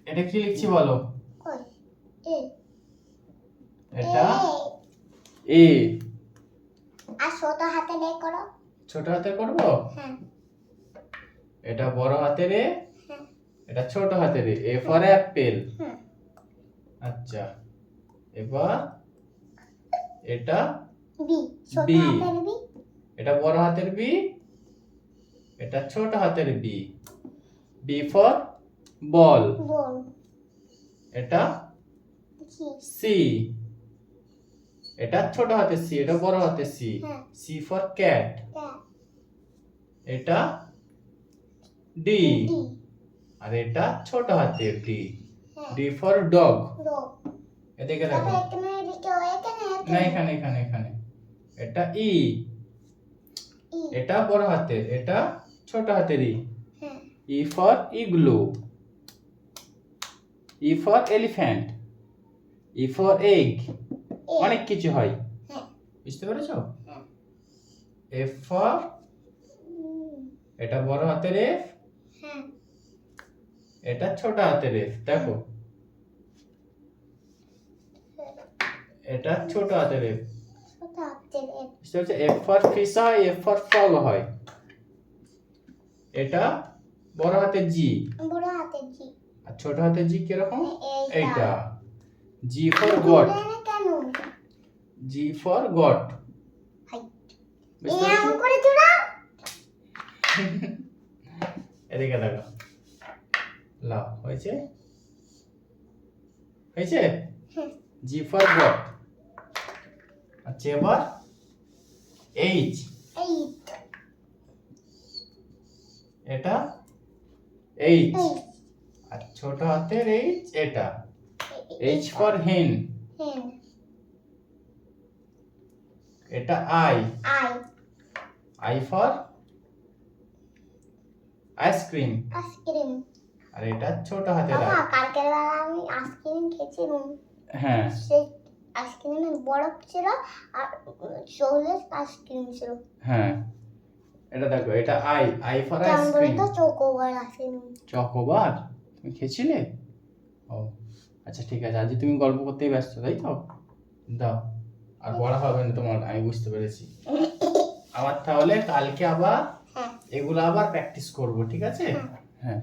এটা কি লিখছি বলো? কই এ এটা এ। আর ছোট হাতে নে করো। ছোট হাতের করব? হ্যাঁ এটা বড় হাতের এ, হ্যাঁ এটা ছোট হাতের এ। A for Apple. হ্যাঁ আচ্ছা, এবার এটা বি ছোট বি। হাতের বি। এটা বড় হাতের বি, এটা ছোট হাতের B. B for ball. Ball. এটা সি সি। এটা ছোট হাতের সি, এটা বড় হাতের সি। হ্যাঁ। C for cat. ক্যাট। এটা ডি। ডি। আর এটা ছোট হাতের ডি। হ্যাঁ ডি ফর ডগ। ডগ। এদিকে তারপর দেখো। এখানে লিখো এখানে না, এখানে এখানে এখানে। এটা ই। ই। এটা বড় হাতের, এটা ছোট হাতের ই। হ্যাঁ E for igloo. E for elephant. E for egg. এ। অনেক কিছু হয়, হ্যাঁ বুঝতে পেরেছো? হ্যাঁ। এফ ফর, উম, এটা বড় হাতের এফ, হ্যাঁ এটা ছোট হাতের এফ। দেখো, এটা ছোট হাতের এফ। ছোট হাতের এ। বুঝতে পেরেছো? এফ ফর ফিশ হয়, এফ ফর ফগ হয়। এটা বড় হাতের জি, বড় হাতের জি। আর ছোট হাতের জি কিরকম? এইটা। এইটা। G for goat. তুলে না কেন? G for goat. হাই। বুঝতে এমন পেরেছো? করে জোড়া। এদিকে দেখো। লাও, হয়েছে? হয়েছে? হ্যাঁ জি ফর গট। আচ্ছা, এবার এইচ। এই এটা এইচ। এই আর ছোট হাতের এইচ এটা। H for hen. হেন। এটা I. I I for ice cream. Ice cream. আর এটা ছোট হাতের বাবা আই। কালকের বেলা আমি আইসক্রিম খেয়েছিলাম। হ্যাঁ সেই আইসক্রিমে বরফ ছিল আর চকলেট আইসক্রিম ছিল। হ্যাঁ, এটা দেখো, এটা আই। আই ফর কেমন আইসক্রিম। বলতো চকোবার আইসক্রিম। চকোবার তুমি খেয়েছিলে? ও আচ্ছা, ঠিক আছে। আজ তুমি গল্প করতেই ব্যস্ত, তাই তো? দাও, আর পড়া হবে না তোমার, আমি বুঝতে পেরেছি। আবার তাহলে কালকে আবার হ্যাঁ এগুলো আবার প্র্যাকটিস করব, ঠিক আছে? হ্যাঁ। হ্যাঁ।